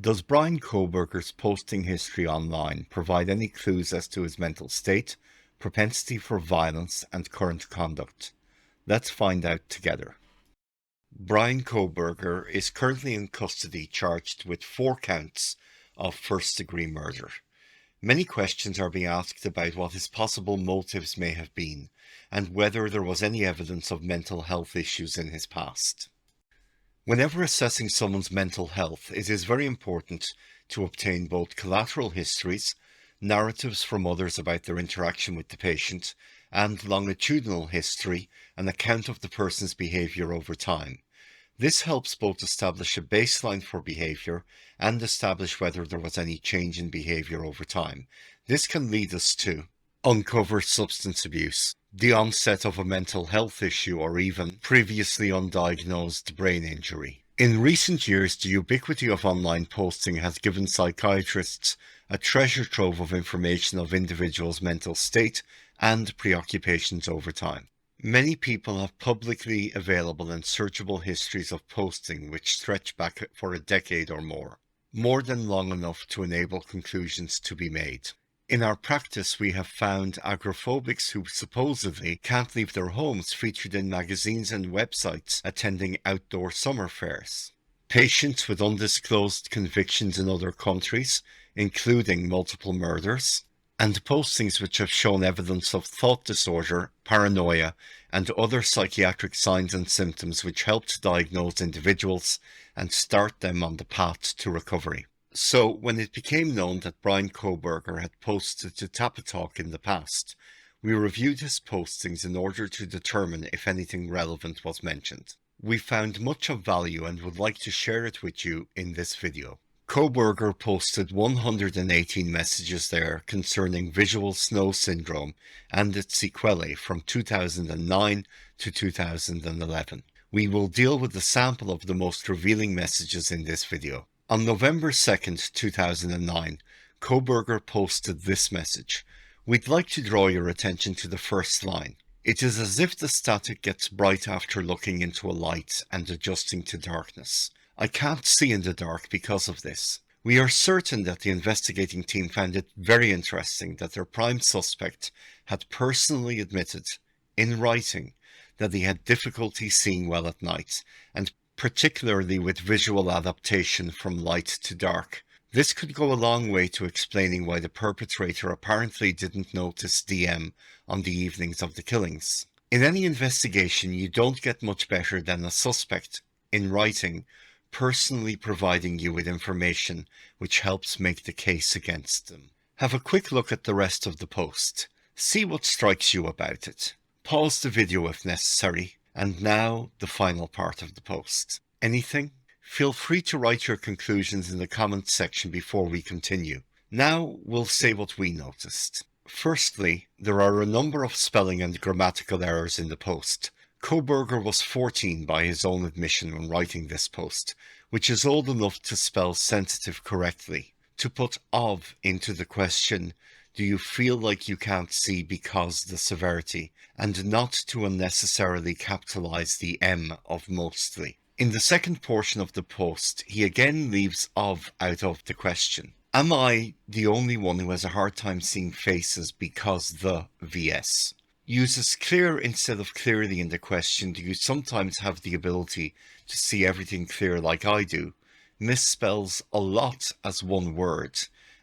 Does Bryan Kohberger's posting history online provide any clues as to his mental state, propensity for violence, and current conduct? Let's find out together. Bryan Kohberger is currently in custody charged with 4 counts of first-degree murder. Many questions are being asked about what his possible motives may have been, and whether there was any evidence of mental health issues in his past. Whenever assessing someone's mental health, it is very important to obtain both collateral histories, narratives from others about their interaction with the patient, and longitudinal history, an account of the person's behaviour over time. This helps both establish a baseline for behaviour and establish whether there was any change in behaviour over time. This can lead us to uncover substance abuse, the onset of a mental health issue, or even previously undiagnosed brain injury. In recent years, the ubiquity of online posting has given psychiatrists a treasure trove of information of individuals' mental state and preoccupations over time. Many people have publicly available and searchable histories of posting which stretch back for a decade or more than long enough to enable conclusions to be made. In our practice, we have found agoraphobics who supposedly can't leave their homes featured in magazines and websites attending outdoor summer fairs. Patients with undisclosed convictions in other countries, including multiple murders, and postings which have shown evidence of thought disorder, paranoia, and other psychiatric signs and symptoms which help to diagnose individuals and start them on the path to recovery. So, when it became known that Bryan Kohberger had posted to Tapatalk in the past, we reviewed his postings in order to determine if anything relevant was mentioned. We found much of value and would like to share it with you in this video. Kohberger posted 118 messages there concerning visual snow syndrome and its sequelae from 2009 to 2011. We will deal with a sample of the most revealing messages in this video. On November 2nd, 2009, Kohberger posted this message. We'd like to draw your attention to the first line. It is as if the static gets bright after looking into a light and adjusting to darkness. I can't see in the dark because of this. We are certain that the investigating team found it very interesting that their prime suspect had personally admitted, in writing, that he had difficulty seeing well at night, and particularly with visual adaptation from light to dark. This could go a long way to explaining why the perpetrator apparently didn't notice DM on the evenings of the killings. In any investigation, you don't get much better than a suspect, in writing, personally providing you with information which helps make the case against them. Have a quick look at the rest of the post. See what strikes you about it. Pause the video if necessary. And now, the final part of the post. Anything? Feel free to write your conclusions in the comments section before we continue. Now, we'll say what we noticed. Firstly, there are a number of spelling and grammatical errors in the post. Kohberger was 14 by his own admission when writing this post, which is old enough to spell sensitive correctly. To put of into the question, do you feel like you can't see because the severity, and not to unnecessarily capitalize the M of mostly. In the second portion of the post, he again leaves of out of the question. Am I the only one who has a hard time seeing faces because the VS? Uses clear instead of clearly in the question. Do you sometimes have the ability to see everything clear like I do? Misspells a lot as one word,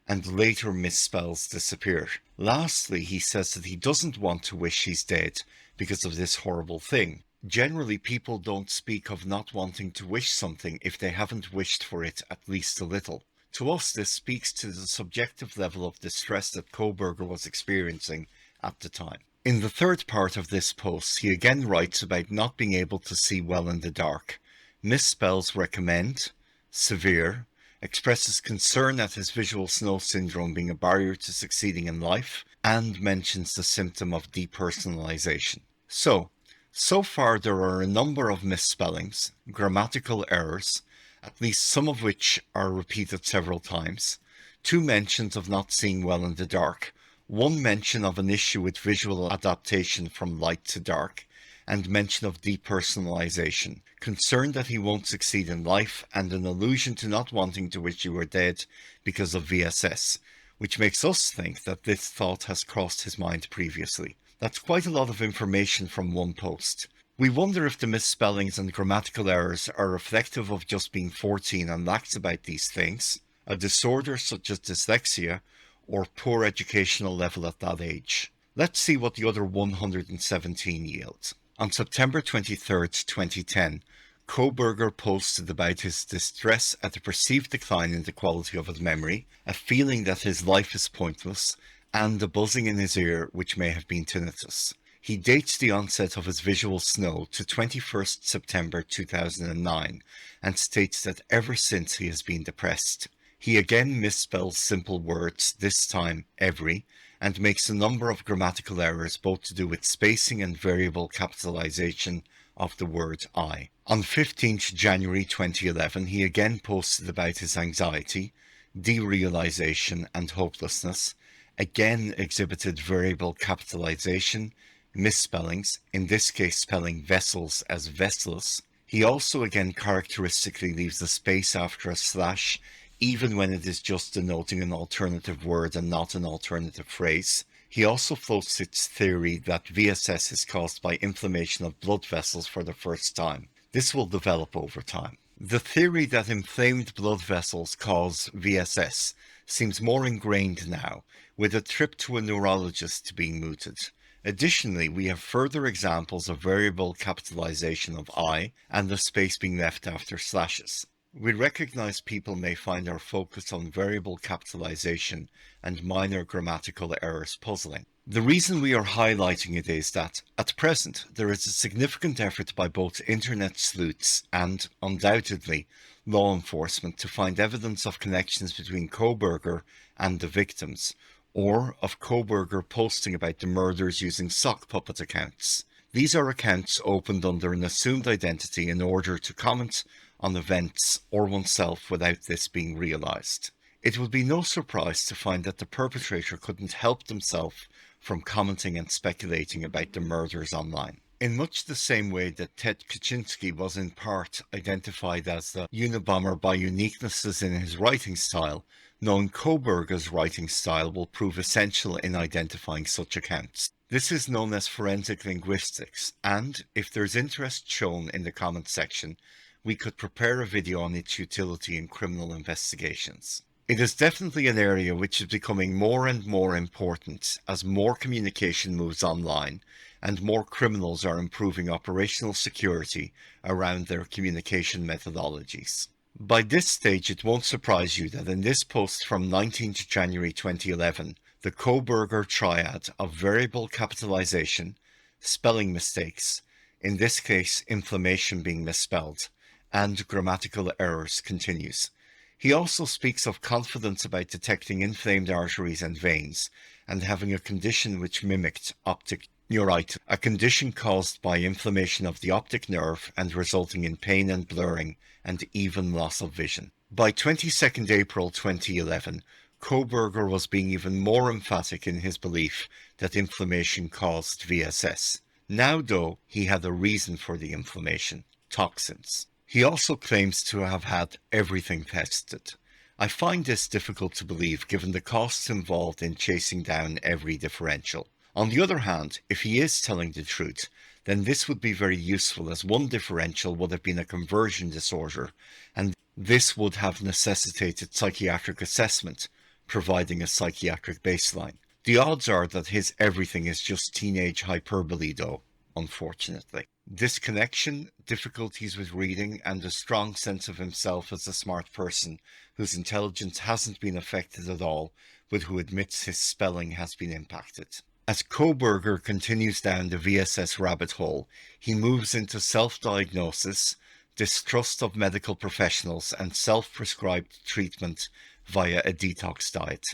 and later misspells disappear. Lastly, he says that he doesn't want to wish he's dead because of this horrible thing. Generally, people don't speak of not wanting to wish something if they haven't wished for it at least a little. To us, this speaks to the subjective level of distress that Kohberger was experiencing at the time. In the third part of this post, he again writes about not being able to see well in the dark, misspells recommend, severe, expresses concern at his visual snow syndrome being a barrier to succeeding in life, and mentions the symptom of depersonalization. So far there are a number of misspellings, grammatical errors, at least some of which are repeated several times, 2 mentions of not seeing well in the dark, 1 mention of an issue with visual adaptation from light to dark, and mention of depersonalization. concern that he won't succeed in life, and an allusion to not wanting to wish he were dead because of VSS, which makes us think that this thought has crossed his mind previously. That's quite a lot of information from one post. We wonder if the misspellings and grammatical errors are reflective of just being 14 and lax about these things, a disorder such as dyslexia, or poor educational level at that age. Let's see what the other 117 yields. On September 23, 2010, Kohberger posted about his distress at the perceived decline in the quality of his memory, a feeling that his life is pointless, and a buzzing in his ear which may have been tinnitus. He dates the onset of his visual snow to 21st September 2009 and states that ever since he has been depressed. He again misspells simple words, this time every, and makes a number of grammatical errors both to do with spacing and variable capitalization of the word I. On 15th January 2011, he again posted about his anxiety, derealization and hopelessness, again exhibited variable capitalization, misspellings, in this case spelling vessels as vessels. He also again characteristically leaves a space after a slash, even when it is just denoting an alternative word and not an alternative phrase. He also floats its theory that VSS is caused by inflammation of blood vessels for the first time. This will develop over time. The theory that inflamed blood vessels cause VSS seems more ingrained now, with a trip to a neurologist being mooted. Additionally, we have further examples of variable capitalization of I and the space being left after slashes. We recognize people may find our focus on variable capitalization and minor grammatical errors puzzling. The reason we are highlighting it is that, at present, there is a significant effort by both internet sleuths and, undoubtedly, law enforcement to find evidence of connections between Kohberger and the victims, or of Kohberger posting about the murders using sock puppet accounts. These are accounts opened under an assumed identity in order to comment on events or oneself without this being realized. It would be no surprise to find that the perpetrator couldn't help themselves from commenting and speculating about the murders online. In much the same way that Ted Kaczynski was in part identified as the Unabomber by uniquenesses in his writing style, knowing Kohberger's writing style will prove essential in identifying such accounts. This is known as forensic linguistics, and if there's interest shown in the comments section, we could prepare a video on its utility in criminal investigations. It is definitely an area which is becoming more and more important as more communication moves online and more criminals are improving operational security around their communication methodologies. By this stage, it won't surprise you that in this post from 19th January 2011, the Kohberger triad of variable capitalization, spelling mistakes, in this case inflammation being misspelled, and grammatical errors continues. He also speaks of confidence about detecting inflamed arteries and veins and having a condition which mimicked optic neuritis, a condition caused by inflammation of the optic nerve and resulting in pain and blurring and even loss of vision. By 22nd April 2011, Kohberger was being even more emphatic in his belief that inflammation caused VSS. Now, though, he had a reason for the inflammation: toxins. He also claims to have had everything tested. I find this difficult to believe given the costs involved in chasing down every differential. On the other hand, if he is telling the truth, then this would be very useful, as one differential would have been a conversion disorder, and this would have necessitated psychiatric assessment, providing a psychiatric baseline. The odds are that his everything is just teenage hyperbole though, unfortunately. Disconnection, difficulties with reading, and a strong sense of himself as a smart person whose intelligence hasn't been affected at all, but who admits his spelling has been impacted. As Kohberger continues down the VSS rabbit hole, he moves into self-diagnosis, distrust of medical professionals, and self-prescribed treatment via a detox diet.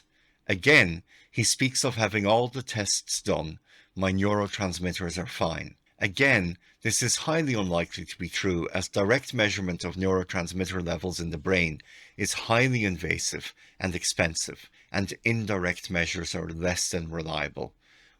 Again, he speaks of having all the tests done. My neurotransmitters are fine. Again, this is highly unlikely to be true, as direct measurement of neurotransmitter levels in the brain is highly invasive and expensive, and indirect measures are less than reliable.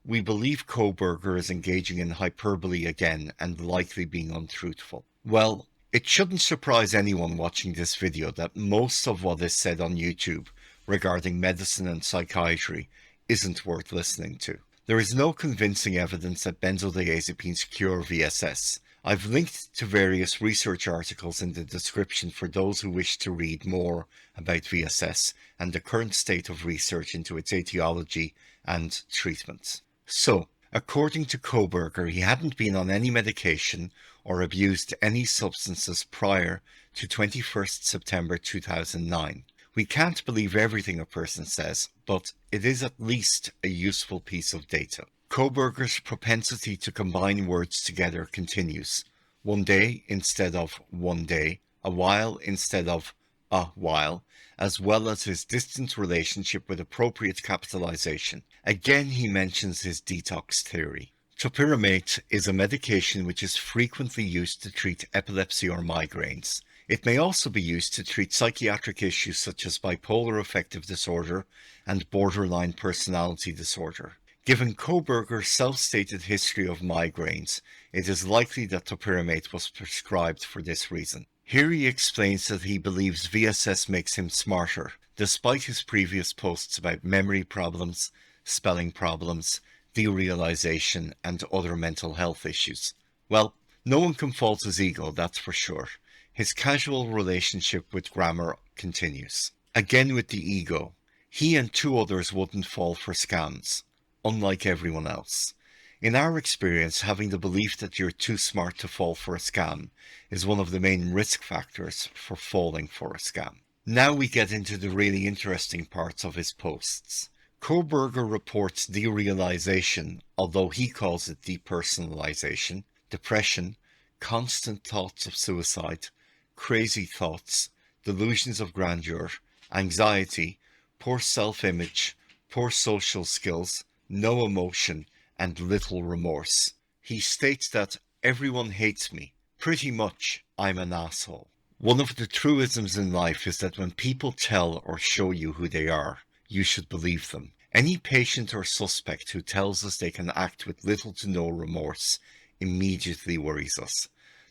We believe Kohberger is engaging in hyperbole again and likely being untruthful. Well, It shouldn't surprise anyone watching this video that most of what is said on YouTube regarding medicine and psychiatry isn't worth listening to. There is no convincing evidence that benzodiazepines cure VSS. I've linked to various research articles in the description for those who wish to read more about VSS and the current state of research into its etiology and treatment. So, according to Kohberger, he hadn't been on any medication or abused any substances prior to 21st September 2009. We can't believe everything a person says, but it is at least a useful piece of data. Kohberger's propensity to combine words together continues. One day instead of one day, a while instead of a while, as well as his distant relationship with appropriate capitalization. Again, he mentions his detox theory. Topiramate is a medication which is frequently used to treat epilepsy or migraines. It may also be used to treat psychiatric issues such as bipolar affective disorder and borderline personality disorder. Given Kohberger's self-stated history of migraines, it is likely that topiramate was prescribed for this reason. Here he explains that he believes VSS makes him smarter, despite his previous posts about memory problems, spelling problems, derealization, and other mental health issues. Well, no one can fault his ego, that's for sure. His casual relationship with grammar continues. Again with the ego, he and two others wouldn't fall for scams, unlike everyone else. In our experience, having the belief that you're too smart to fall for a scam is one of the main risk factors for falling for a scam. Now we get into the really interesting parts of his posts. Kohberger reports derealization, although he calls it depersonalization, depression, constant thoughts of suicide, crazy thoughts, delusions of grandeur, anxiety, poor self-image, poor social skills, no emotion, and little remorse. He states that everyone hates me. Pretty much, I'm an asshole. One of the truisms in life is that when people tell or show you who they are, you should believe them. Any patient or suspect who tells us they can act with little to no remorse immediately worries us.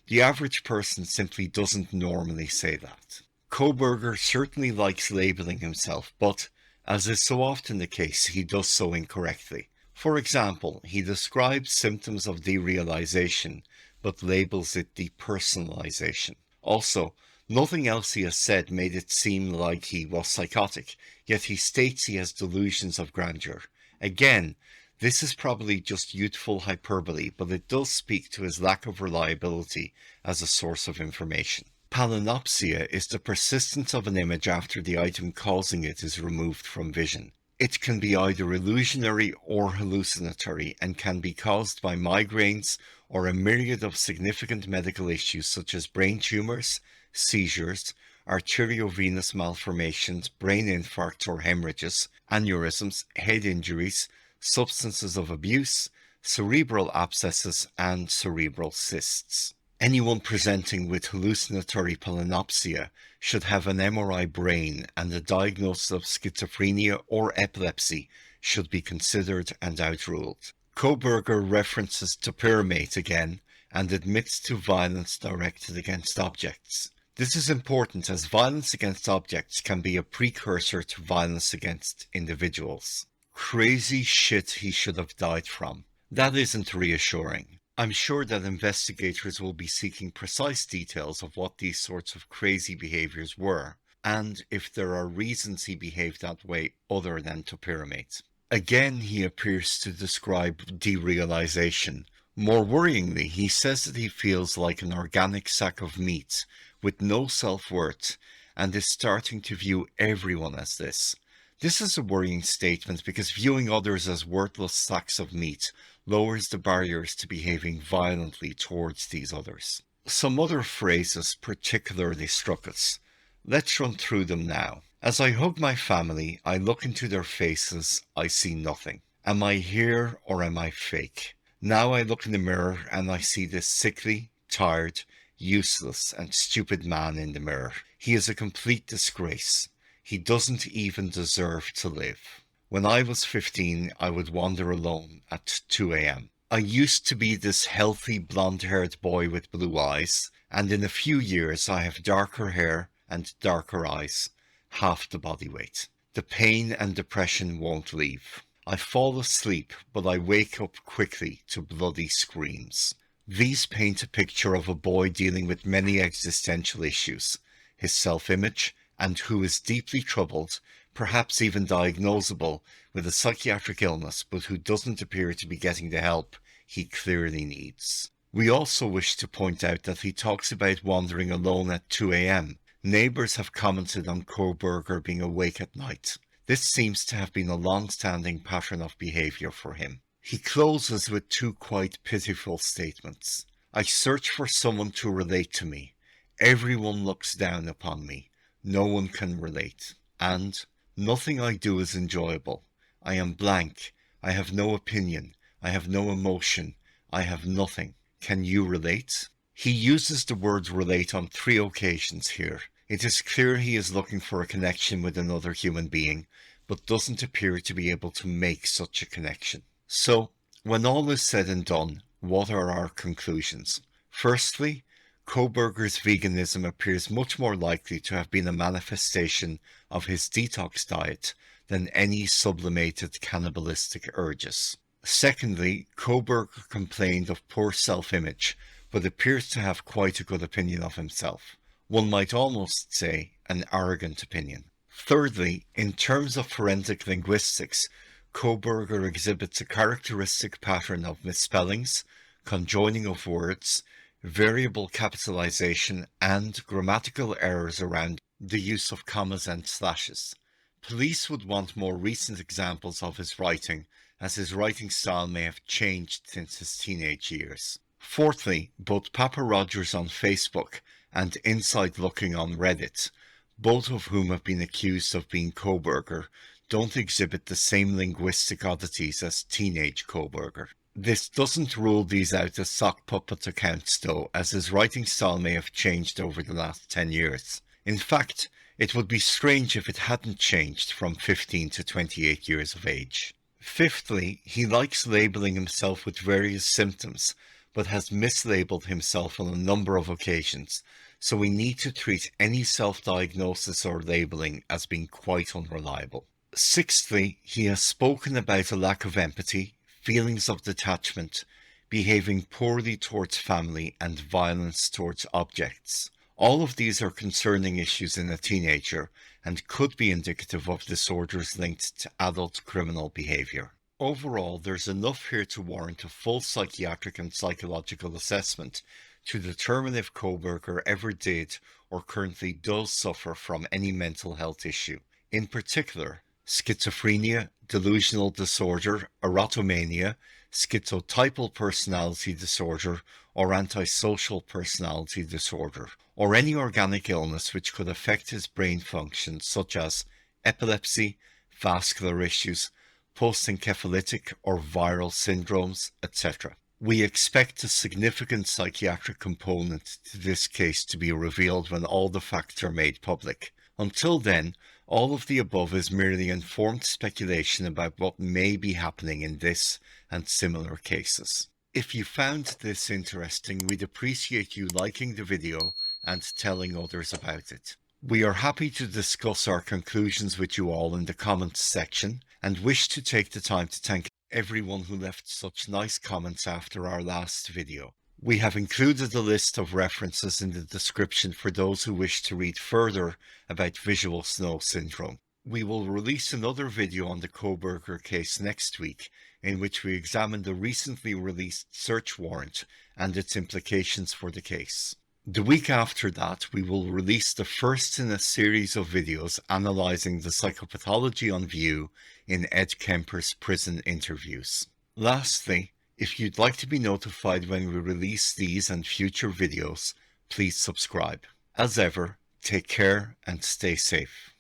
The average person simply doesn't normally say that. Kohberger certainly likes labeling himself, but, as is so often the case, he does so incorrectly. For example, he describes symptoms of derealization, but labels it depersonalization. Also, nothing else he has said made it seem like he was psychotic, yet he states he has delusions of grandeur. Again, this is probably just youthful hyperbole, but it does speak to his lack of reliability as a source of information. Palinopsia is the persistence of an image after the item causing it is removed from vision. It can be either illusionary or hallucinatory and can be caused by migraines or a myriad of significant medical issues such as brain tumors, seizures, arteriovenous malformations, brain infarcts or hemorrhages, aneurysms, head injuries, substances of abuse, cerebral abscesses, and cerebral cysts. Anyone presenting with hallucinatory palinopsia should have an MRI brain, and a diagnosis of schizophrenia or epilepsy should be considered and outruled. Kohberger references topiramate again and admits to violence directed against objects. This is important as violence against objects can be a precursor to violence against individuals. Crazy shit he should have died from. That isn't reassuring. I'm sure that investigators will be seeking precise details of what these sorts of crazy behaviors were, and if there are reasons he behaved that way other than topiramate. Again, he appears to describe derealization. More worryingly, he says that he feels like an organic sack of meat with no self-worth and is starting to view everyone as this. This is a worrying statement because viewing others as worthless sacks of meat lowers the barriers to behaving violently towards these others. Some other phrases particularly struck us. Let's run through them now. As I hug my family, I look into their faces, I see nothing. Am I here or am I fake? Now I look in the mirror and I see this sickly, tired, useless and stupid man in the mirror. He is a complete disgrace. He doesn't even deserve to live. When I was 15, I would wander alone at 2 a.m. I used to be this healthy blonde-haired boy with blue eyes, and in a few years I have darker hair and darker eyes, half the body weight. The pain and depression won't leave. I fall asleep, but I wake up quickly to bloody screams. These paint a picture of a boy dealing with many existential issues, his self-image, and who is deeply troubled, perhaps even diagnosable, with a psychiatric illness, but who doesn't appear to be getting the help he clearly needs. We also wish to point out that he talks about wandering alone at 2 a.m. Neighbours have commented on Kohberger being awake at night. This seems to have been a long-standing pattern of behaviour for him. He closes with two quite pitiful statements. I search for someone to relate to me. Everyone looks down upon me. No one can relate. And nothing I do is enjoyable. I am blank. I have no opinion. I have no emotion. I have nothing. Can you relate? He uses the word relate on 3 occasions here. It is clear he is looking for a connection with another human being, but doesn't appear to be able to make such a connection. So, when all is said and done, what are our conclusions? Firstly, Kohberger's veganism appears much more likely to have been a manifestation of his detox diet than any sublimated cannibalistic urges. Secondly, Kohberger complained of poor self-image, but appears to have quite a good opinion of himself. One might almost say an arrogant opinion. Thirdly, in terms of forensic linguistics, Kohberger exhibits a characteristic pattern of misspellings, conjoining of words, variable capitalization, and grammatical errors around the use of commas and slashes. Police would want more recent examples of his writing, as his writing style may have changed since his teenage years. Fourthly, both Papa Rogers on Facebook and Inside Looking on Reddit, both of whom have been accused of being Kohberger, don't exhibit the same linguistic oddities as teenage Kohberger. This doesn't rule these out as sock puppet accounts though, as his writing style may have changed over the last 10 years. In fact, it would be strange if it hadn't changed from 15 to 28 years of age. Fifthly, he likes labelling himself with various symptoms, but has mislabeled himself on a number of occasions, so we need to treat any self-diagnosis or labelling as being quite unreliable. Sixthly, he has spoken about a lack of empathy, feelings of detachment, behaving poorly towards family, and violence towards objects. All of these are concerning issues in a teenager and could be indicative of disorders linked to adult criminal behaviour. Overall, there's enough here to warrant a full psychiatric and psychological assessment to determine if Kohberger ever did or currently does suffer from any mental health issue. In particular, schizophrenia, delusional disorder, erotomania, schizotypal personality disorder, or antisocial personality disorder, or any organic illness which could affect his brain function such as epilepsy, vascular issues, post-encephalitic or viral syndromes, etc. We expect a significant psychiatric component to this case to be revealed when all the facts are made public. Until then, all of the above is merely informed speculation about what may be happening in this and similar cases. If you found this interesting, we'd appreciate you liking the video and telling others about it. We are happy to discuss our conclusions with you all in the comments section and wish to take the time to thank everyone who left such nice comments after our last video. We have included a list of references in the description for those who wish to read further about visual snow syndrome. We will release another video on the Kohberger case next week, in which we examine the recently released search warrant and its implications for the case. The week after that, we will release the first in a series of videos analysing the psychopathology on view in Ed Kemper's prison interviews. Lastly, if you'd like to be notified when we release these and future videos, please subscribe. As ever, take care and stay safe.